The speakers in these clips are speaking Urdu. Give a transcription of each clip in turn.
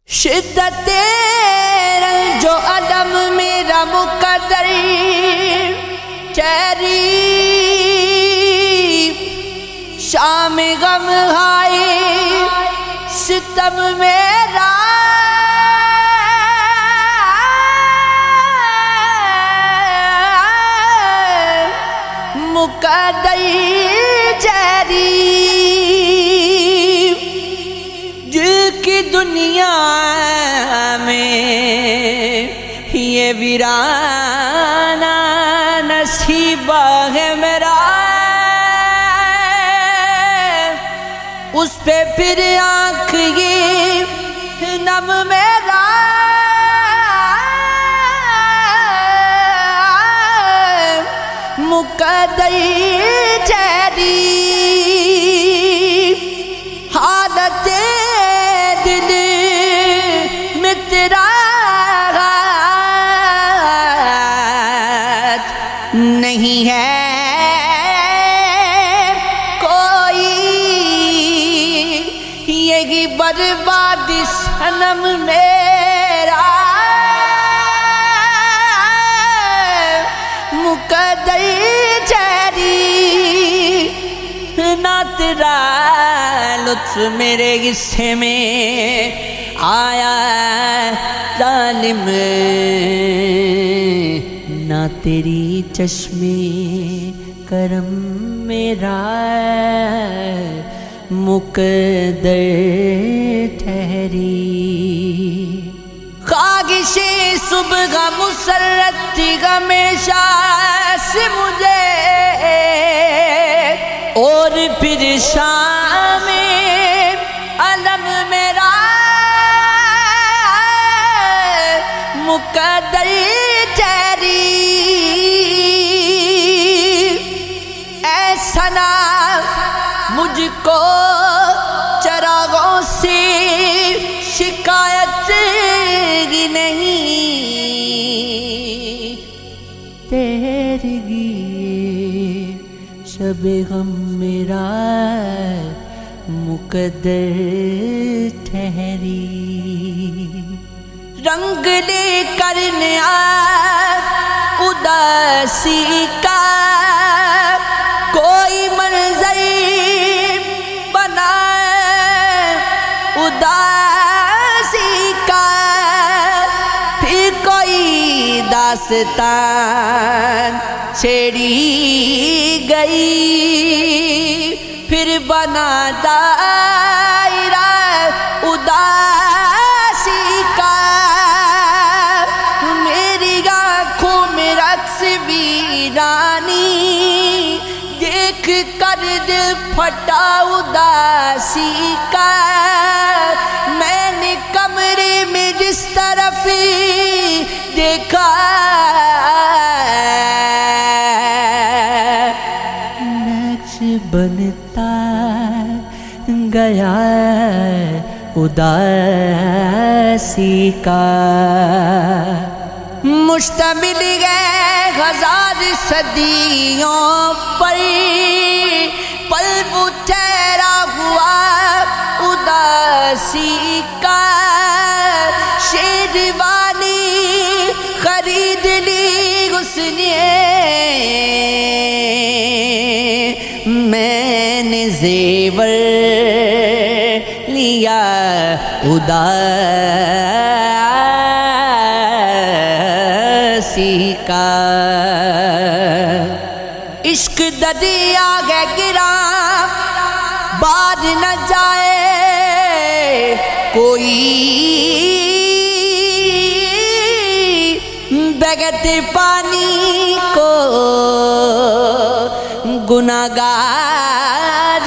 شدت رنج و علم میرا مقدر چہری شام غم ہائے ستم میرا مقدر چہری دل کی دنیا میں یہ ویرانہ نصیبہ ہے میرا، اس پہ پھر آنکھ یہ نم میرا مقدر چہری حالت دل میں تیرا نہیں ہے کوئی، یہی برباد صنم میرا مقدر چہری، نہ تیرا لطف میرے غصے میں آیا ظالم، نہ تیری چشم کرم میرا مقدر ٹھہری، خواہش صبح مسرت تھی ہمیشہ سے مجھے، اور پھر شام علم میرا مقدر چہری، اے ثنا مجھ کو چراغوں سے شکایت ہی نہیں، تیرگی شب غم میرا مقدر ٹھہری، رنگ لے کر نیا اداسی کا کوئی منظر بنا اداسی کا، پھر کوئی داستان چھیڑی گئی، پھر بنا دائرہ اداسی کا، میری آنکھوں میں رقص ویرانی دیکھ کر دل پھٹا اداسی کا، میں نے کمرے میں جس طرف دیکھا نقش بنتا گیا اداسی کا، مشتمل ہے ہزار صدیوں پر، پل وہ ٹھہرا ہوا اداسی کا، شیروانی خرید لی اس نے، میں نے زیور لیا اداسی کا، عشق دریا ہے گراں بار نہ جائے کوئی، بغیر پانی کو گناہگار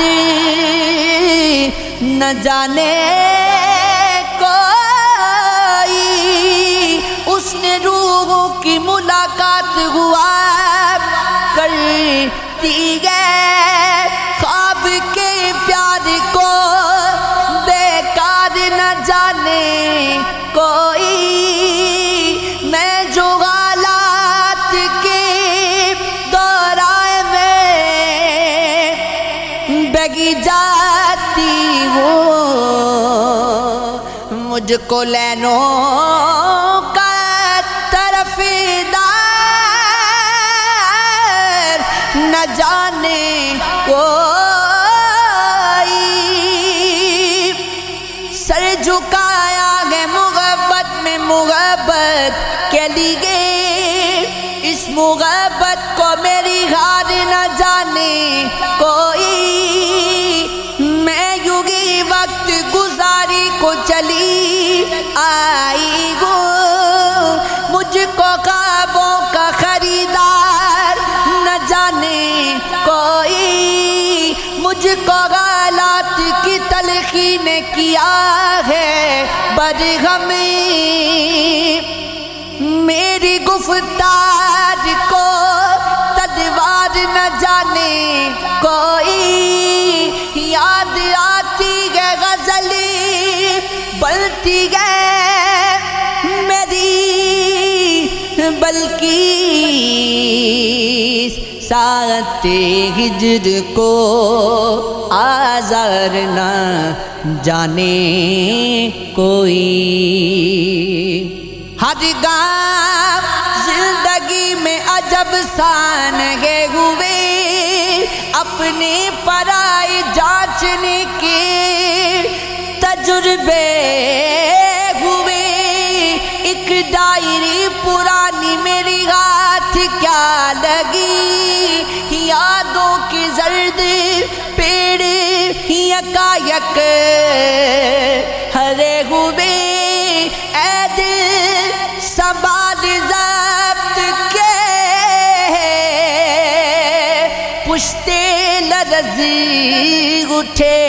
نہ جانے کوئی، اس نے روحوں کی ملاقات ہوا کرتی ہے، خواب کے پیار کو بیکار نہ جانے کوئی، میں جو حالات کے دوران میں بگی جاتی ہوں مجھ کو لینوں کا طرفدار نہ جانے کوئی، سر جھکایا ہے محبت میں محبت کے لیے، اس محبت کو میری ہار نہ جانے کوئی، میں یوں ہی وقت گزاری کو چلی آئی ہوں، مجھ کو خوابوں کا خریدار نہ جانے کوئی، مجھ کو حالات کی تلخی نے کیا ہے برہمی، میری گفتار کو تدوار نہ جانے کوئی، یاد آتی ہے غزلی بلتی ہے میری بلکیس، ساعت ہجر کو آزار نہ جانے کوئی، ہر گام زندگی میں عجب سانگے ہوئے، اپنے پرائی جانچنے کے تجربے ہوئے، ایک ڈائری پرانی میری ہاتھ کیا لگی، یادوں کی زرد پیڑ یکایک ہرے ہوئے، اے دل سنبھال ضبط کے پشتے لرز اٹھے،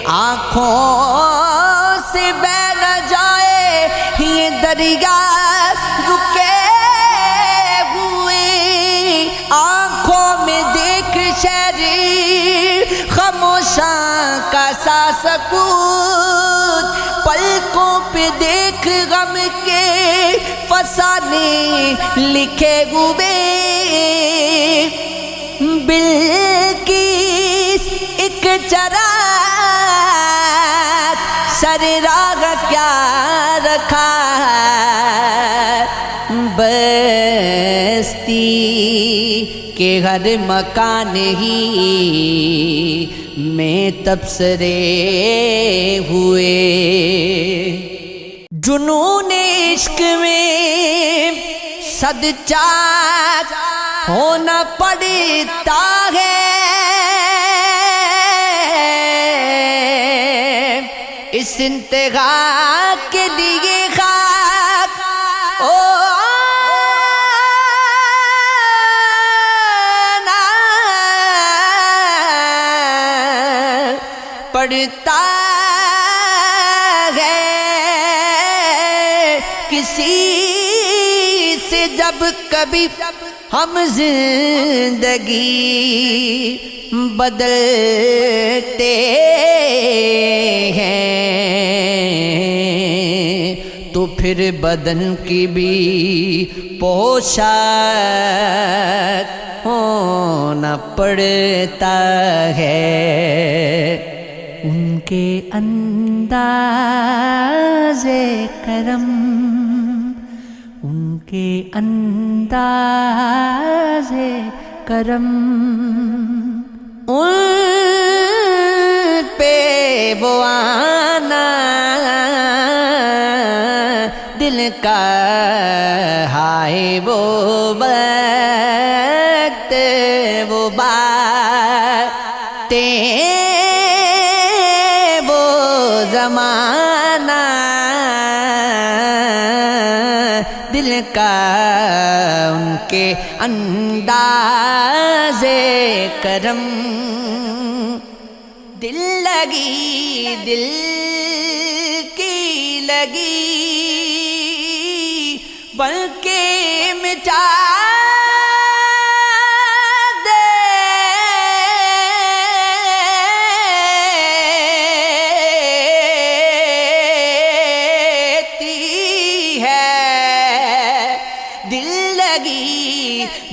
آنکھوں سے بہ نہ جائے یہ دریا رکے ہوئے، آنکھوں میں دیکھ شریر خاموشاں کا سا سکوت، پلکوں پہ دیکھ غم کے فسانے لکھے ہوئے، بلکیس ایک چراغ سر راگ کیا رکھا، بستی کے ہر مکان ہی میں تبصرے ہوئے، جنون عشق میں صد چاک ہونا پڑتا ہے، اس انتہا کے لیے خاک ہونا پڑتا ہے، کسی سے جب کبھی ہم زندگی بدلتے ہیں تو پھر بدن کی بھی پوشاک ہونا پڑتا ہے، ان کے انداز کرم، ان کے انداز کرم، ان پہ وہ آنا دل کا ہائے وہ وقت وہ باتیں وہ زمانہ دل کا ان کے انداز کرم، دل لگی دل کی لگی بلکہ مٹا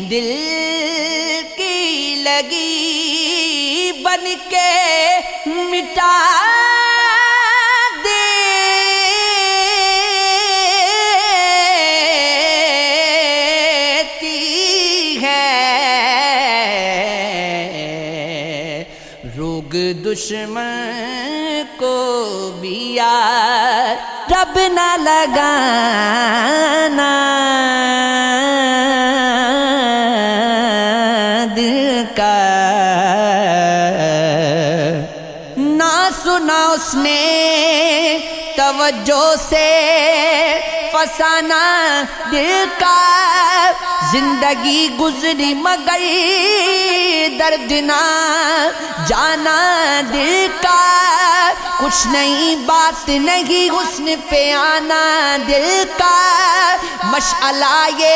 دل کی لگی بن کے مٹا دے دشمن کو بھی یار رب نہ لگانا دل کا نہ سنا اس نے توجہ سے فسانہ دل کا زندگی گزری مگر درد نہ جانا دل کا کچھ نئی بات نہیں حسن پہ آنا دل کا مشعلہ یہ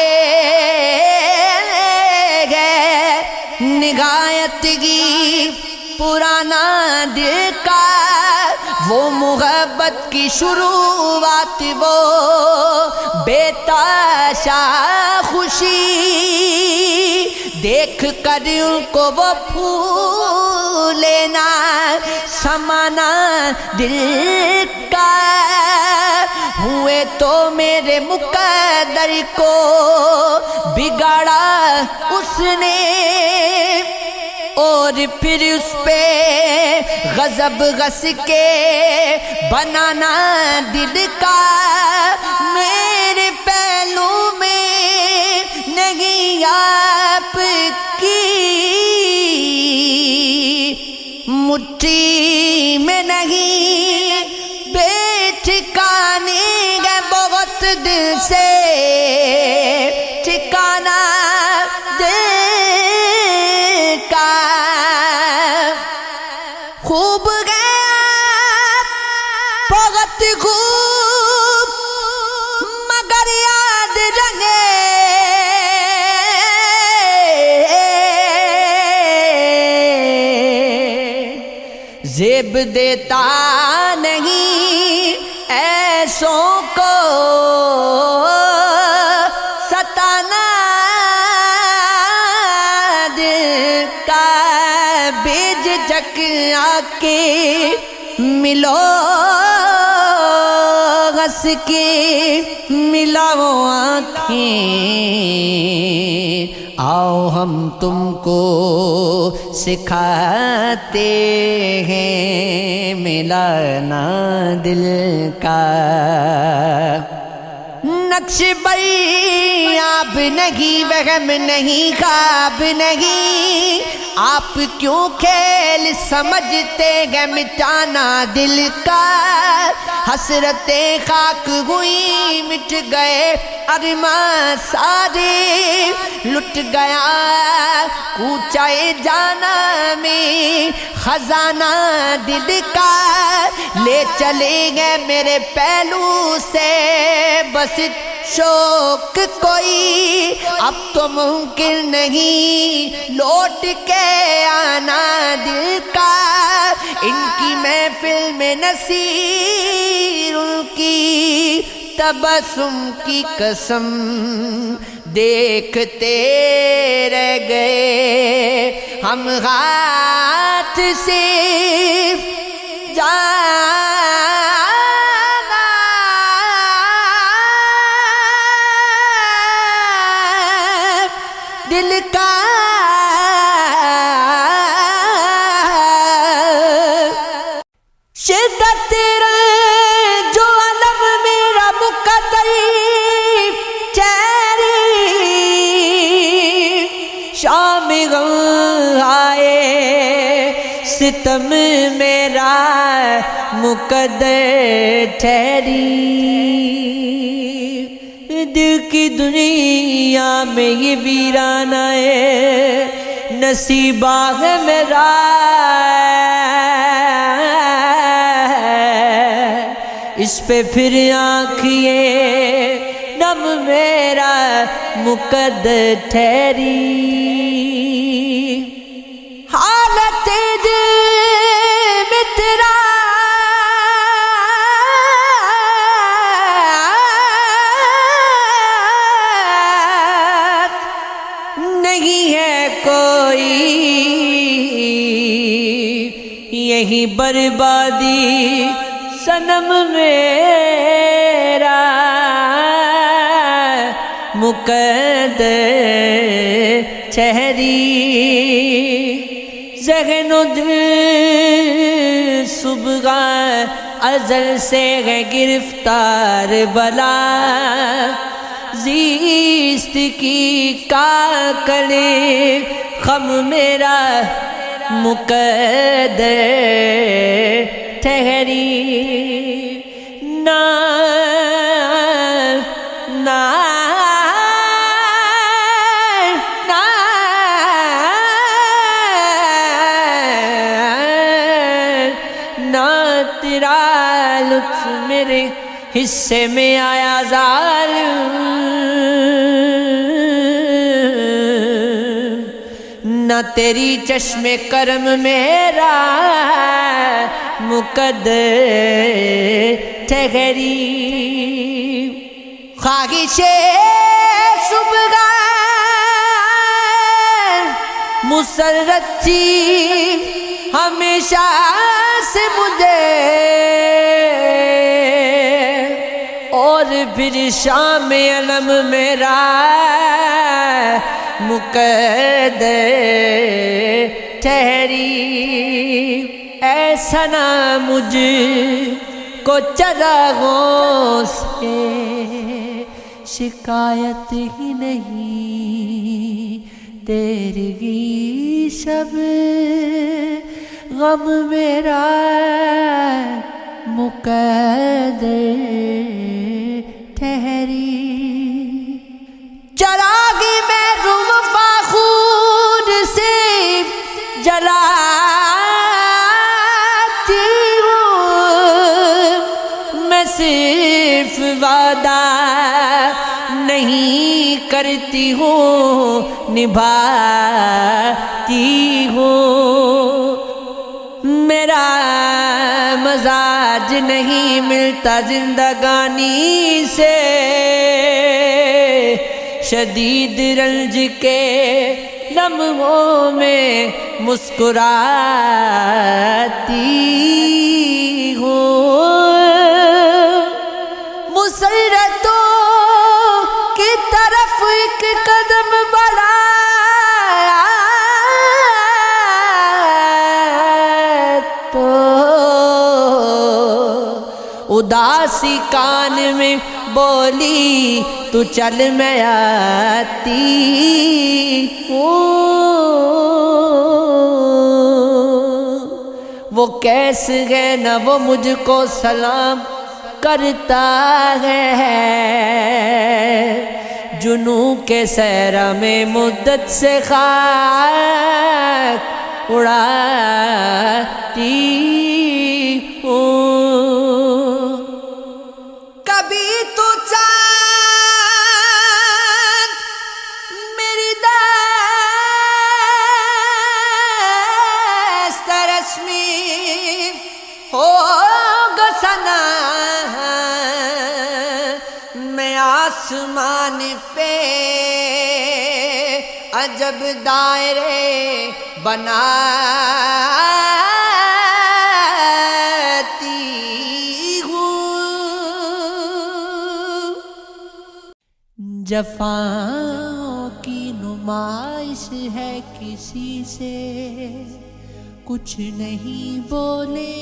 ہے نگاہتگی پرانا دل کا وہ محبت کی شروعات وہ بےتاشا خوشی دیکھ کر ان کو وہ پھولنا سمانا دل کا ہوئے تو میرے مقدر کو بگاڑا اس نے اور پھر اس پہ غضب غص کے بنانا دل کا میرے پہلو میں نہیں آپ کی مٹھی میں نہیں بے ٹھکانے گئے بہت دل سے ٹھکانا خوب گیا بہت خوب مگر یاد رہے زیب دیتا نہیں ایسوں کو ستانا دل کا بیج جک آکے ملو ہنس کے ملاؤ آنکھیں آؤ ہم تم کو سکھاتے ہیں ملانا دل کا نقش بئی آپ نہیں وہم نہیں خواب نہیں آپ کیوں کھیل سمجھتے ہیں مٹانا دل کا حسرتیں خاک ہوئی مٹ گئے ارماں سارے لٹ گیا کوچائے جانا میں خزانہ دل کا لے چلے گئے میرے پہلو سے بس شوق کوئی اب تو ممکن نہیں لوٹ کے آنا دل کا ان کی محفل میں نصیر ان کی تبسم کی قسم دیکھتے رہ گئے ہم ہاتھ سے دل کا شدت جو علم میرا مقدر چہری شام غم آئے ستم میرا مقدر ٹھہری دل کی دنیا میں یہ ویرانہ ہے نصیبہ ہے میرا اس پہ پھر آنکھیں نم میرا مقدر ٹھہری حالت دل میں تیرا نہیں ہے کوئی یہی بربادی صنم میرا مقدر ٹھہری ذہن و دل صبح ازل سے ہے گرفتار بلا، زیست کی کاکل غم میرا مقدر ٹھہری، نہ تیرا لطف میرے حصے میں آیا ظالم، نہ تیری چشم کرم میرا مقدر ٹھہری، خواہش صبح مسرت تھی ہمیشہ سے مجھے، اور پھر شام علم میرا مقدر ٹھہری، ایسا نہ مجھ کو چراغوں سے شکایت ہی نہیں، تیرگی شب غم میرا مقدر ٹھہری، چراغی میں روم فاخور سے جلاتی ہوں، میں صرف وعدہ نہیں کرتی ہوں نبھاتی ہوں، میرا مزاج نہیں ملتا زندگانی سے، شدید رنج کے لمحوں میں مسکراتی ہوں، مسرتوں کی طرف ایک قدم بڑھایا تو اداسی کان میں بولی تو چل میں آتی ہوں، وہ کیسے ہے نہ وہ مجھ کو سلام کرتا ہے، جنوں کے صحرا میں مدت سے خاک اڑاتی ہوں، کبھی تو چاند میری دست رسمی ہوگا سنا، میں آسمان پہ عجب دائرے بناتی ہوں، جفاؤں کی نمائش ہے کسی سے کچھ نہیں بولے،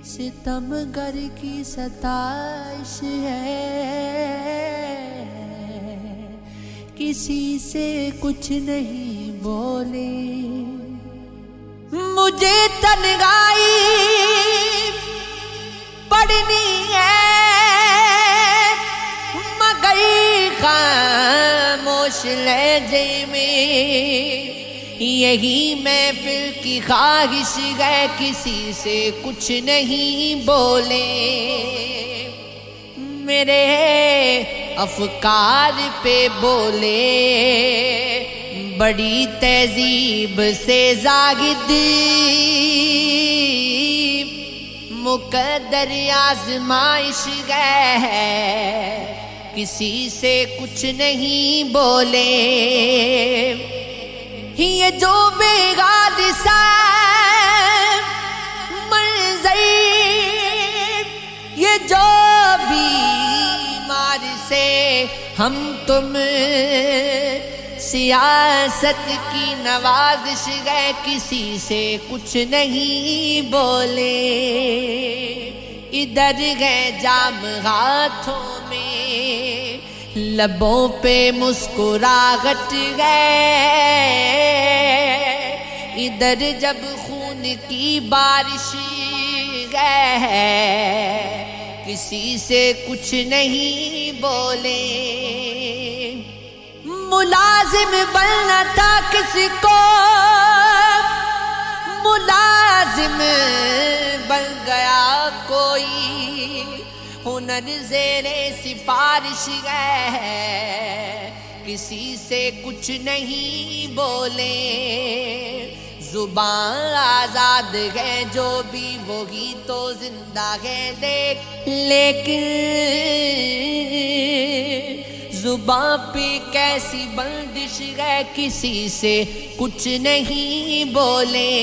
ستمگر کی ستائش ہے کسی سے کچھ نہیں بولے، مجھے تنہائی پڑنی ہے مگر خاموش لہجے میں، یہی محفل کی خواہش ہے کسی سے کچھ نہیں بولے، میرے افکار پہ بولے بڑی تہذیب سے زاہد، مقدر آزمائش ہے کسی سے کچھ نہیں بولے، یہ جو بےغاد سا منظر، یہ جو بیمار سے ہم تم سیاست کی نوازش ہے، کسی سے کچھ نہیں بولے، ادھر گئے جام ہاتھوں میں، لبوں پہ مسکراہٹ گئے، ادھر جب خون کی بارش گئے، کسی سے کچھ نہیں بولے۔ ملازم بننا تھا کس کو، ملازم بن گیا کوئی، ہنر زیر سفارش ہے، کسی سے کچھ نہیں بولے۔ زبان آزاد ہے جو بھی وہی تو زندہ ہے، لیکن زبان پہ کیسی بندش ہے، کسی سے کچھ نہیں بولے۔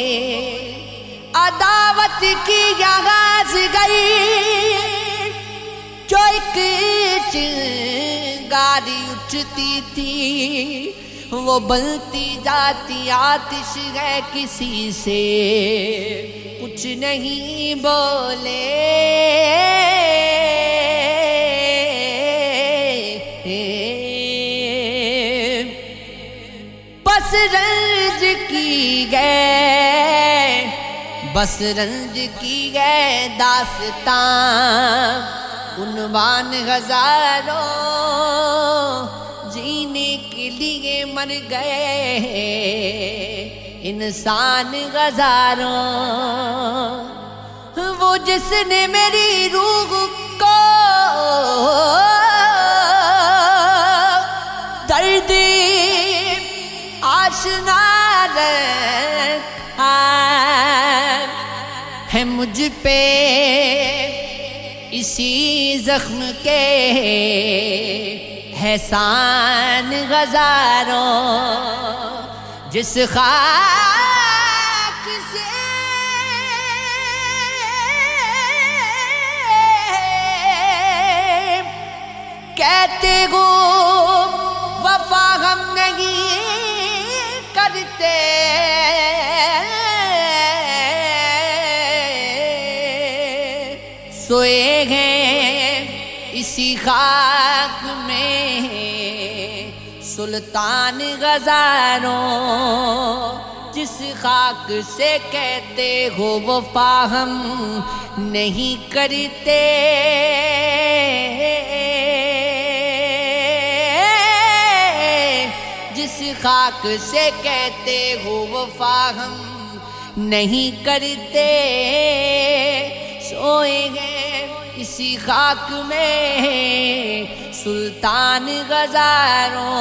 عداوت کی آغاز گئی، جو ایک چنگاری اٹھتی تھی، وہ بلتی جاتی آتش ہے، کسی سے کچھ نہیں بولے۔ بس رنج کی گئے، بس رنج کی گئے داستان، عنوان ہزاروں، جینے کے لیے مر گئے انسان ہزاروں۔ وہ جس نے میری روح کو درد آشنا رکھا ہے، مجھ پہ اسی زخم کے احسان ہزاروں۔ جس خاک سے کہتے ہو وفا ہم نہیں کرتے، سوئے ہیں اسی خاک میں سلطان ہزاروں۔ جس خاک سے کہتے ہو وفا ہم نہیں کرتے، جس خاک سے کہتے ہو وفا ہم نہیں کرتے، سوئے ہیں اسی خاک میں سلطان ہزاروں۔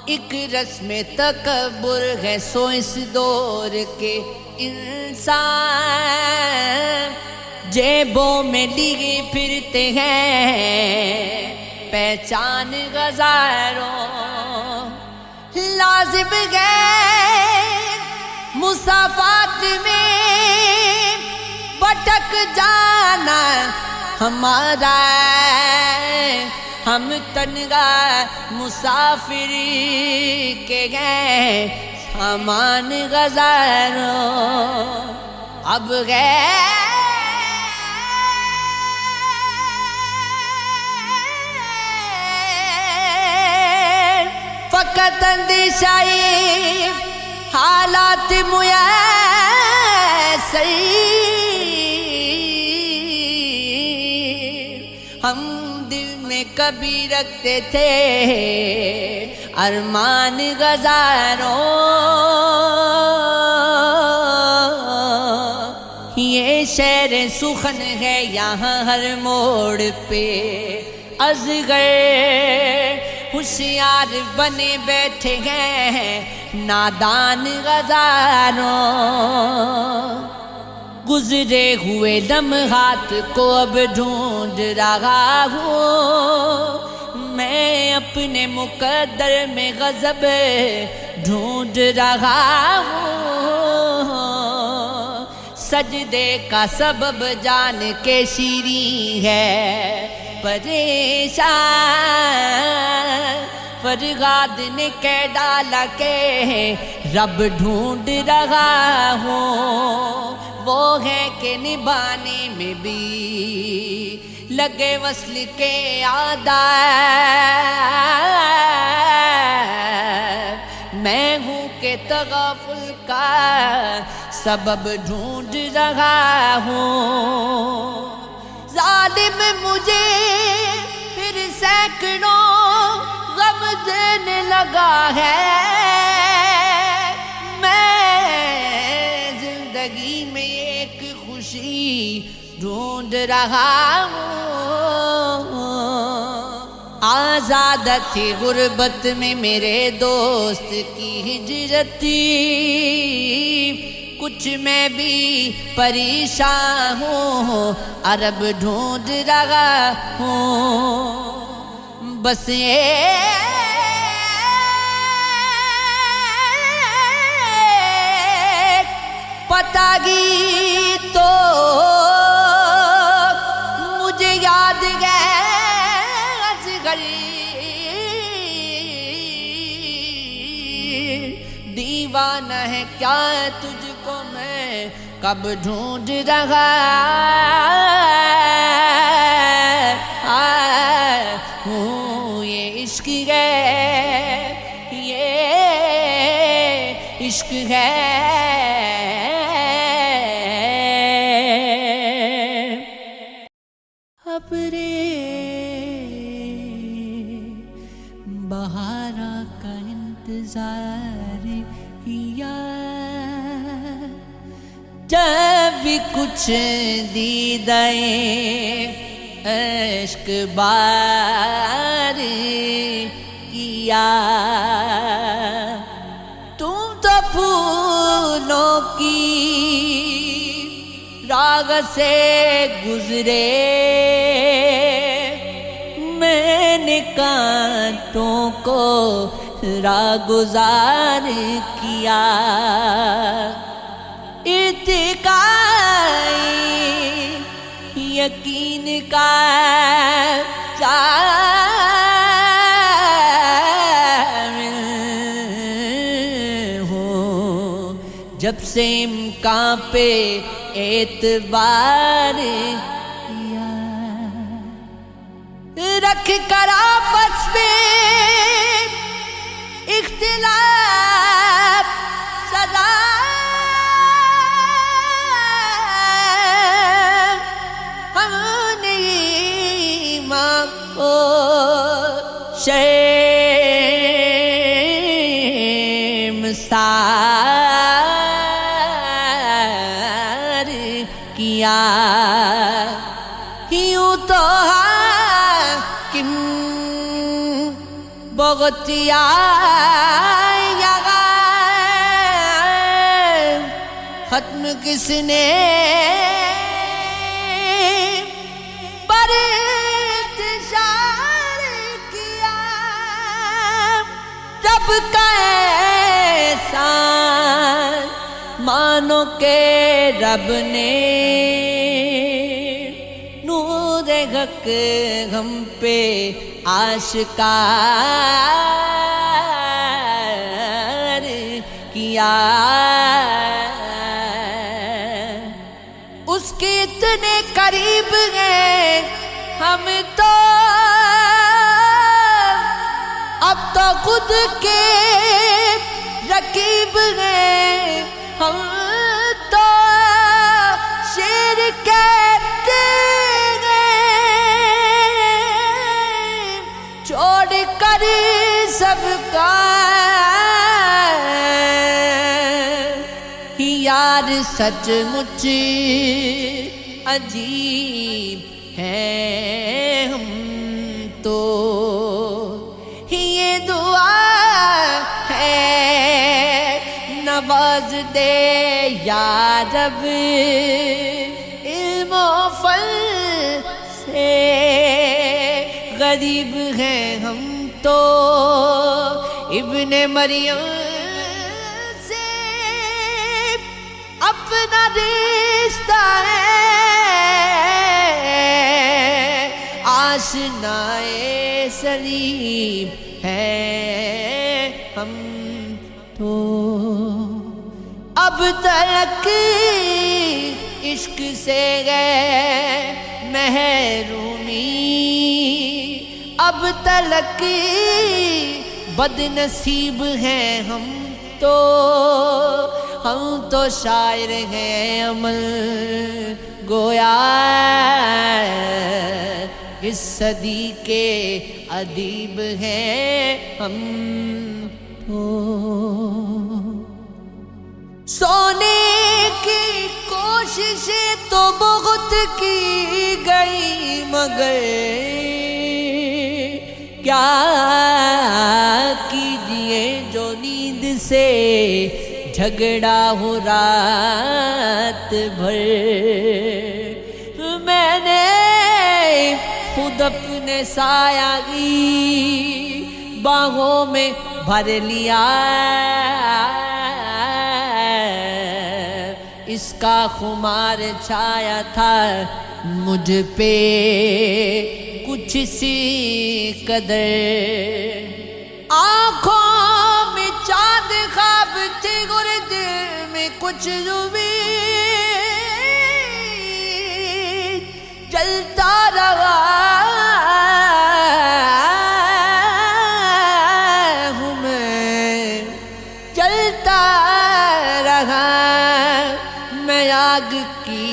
ایک رسم تکبر ہے سو اس دور کے انسان، جیبوں میں لیے پھرتے ہیں پہچان ہزاروں۔ لازم گئے مسافات میں بھٹک جانا ہمارا، ہم تنہا مسافر کے گئے سامان ہزاروں۔ اب گئے فقط اندیشائی حالات میسر، ہم دل میں کبھی رکھتے تھے ارمان ہزاروں۔ یہ شعر سخن ہے یہاں ہر موڑ پہ، اصغر ہوشیار بنے بیٹھے ہیں نادان ہزاروں۔ گزرے ہوئے لمحات کو اب ڈھونڈ رہا ہوں، میں اپنے مقدر میں غضب ڈھونڈ رہا ہوں، سجدے کا سبب جان کے شیریں ہے پریشان، فرغاد نے کہہ ڈالا کہ رب ڈھونڈ رہا ہوں، وہ ہے کہ نبھانے میں بھی لگے وصل کے آداب، میں ہوں کہ تغافل کا سبب ڈھونڈ رہا ہوں، ظالم مجھے پھر سینکڑوں غم دینے لگا ہے، میں زندگی میں ایک خوشی ڈھونڈ رہا ہوں، آزاد تھی غربت میں میرے دوست کی ہجرت تھی، کچھ میں بھی پریشان ہوں، عرب ڈھونڈ رہا ہوں، بس ایک پتہ گی تو مجھے یاد ہے اصغر، دیوانہ ہے کیا تجھ کو میں کب ڈھونڈ رہا ہوں، یہ عشق ہے، یہ عشق ہے، ابرے بہارا کا انتظار کیا، جب بھی کچھ دیدہ عشق بار کیا، تم تو پھولوں کی راگ سے گزرے، میں نے کانٹوں کو راگزار کیا، اتقائی یقین کا ضامن ہوں، جب سے امکان پہ اعتبار کیا، رکھ کر آپس میں اختلاف سزا، ہم نے ایمان کو شرمسار کیا، یوں تو حاکم بغتیا ختم کس نے پر انتشار کیا، رب کا احسان مانو کہ رب نے نور حق ہم پہ آشکار کیا، اس کے اتنے قریب ہیں ہم تو اب تو خود کے رقیب ہیں ہم تو، شیر کہتے ہیں چھوڑ کر سب کا یار، سچ مچ عجیب ہیں ہم تو، یہ دعا ہے نواز دے یا رب علم و فن سے، غریب ہیں ہم تو ابن مریم سے، اپنا رشتہ ہے آشنائے سلیم ہے۔ ہم تو اب تلک عشق سے گئے محرومی، اب تلک بد نصیب ہیں ہم تو شاعر ہیں عمل گویا اس صدی کے ادیب ہیں ہم تو سونے کی کوششیں تو بہت کی گئی مگر کیا کیجئے جو نیند سے جھگڑا ہو رات بھر، میں نے خود اپنے سایہ کی باہوں میں بھر لیا، اس کا خمار چھایا تھا مجھ پہ کچھ سی قدر، آنکھوں میں چاند خواب تھے اور دل میں کچھ امید، چلتا رہا ہوں میں، چلتا رہا میں آگ کی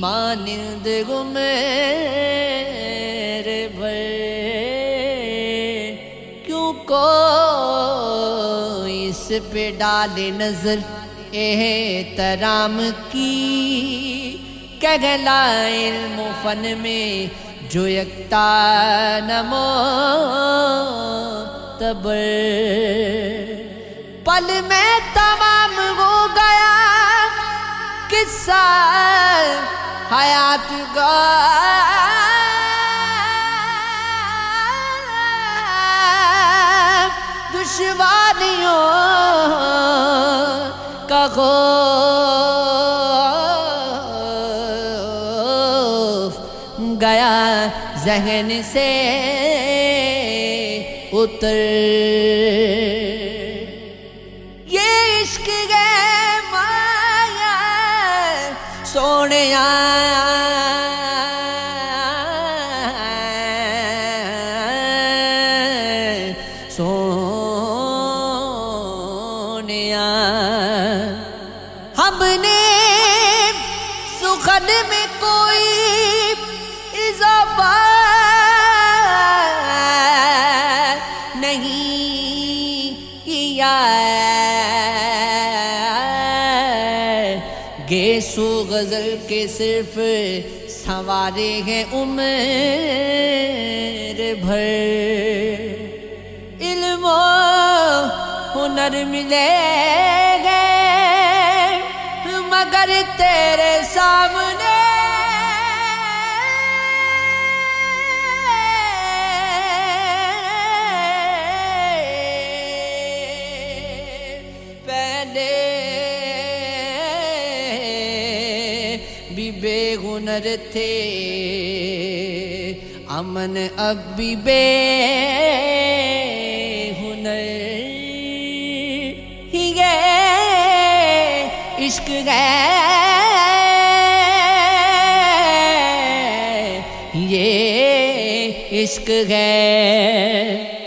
مانند میرے بھر، کیوں کوئی اس پہ ڈالے نظر احترام کی، کہلا علم و فن میں جو یکتا نمو تبر، پل میں تمام ہو گیا قصہ حیات کا، دشواریوں کا خوف گیا ذہن سے اتر، یہ عشق ہے مایا سونیا، سونیا ہم نے سخن میں کوئی اضافہ نہیں کیا، گیسو غزل کے صرف سنوارے ہیں عمر بھر، علم و ہنر ملے گے مگر تیرے سامنے پہلے بھی بے ہنر تھے، امن اب بھی بے ہنر ہی ہے، عشق ہے یہ عشق ہے۔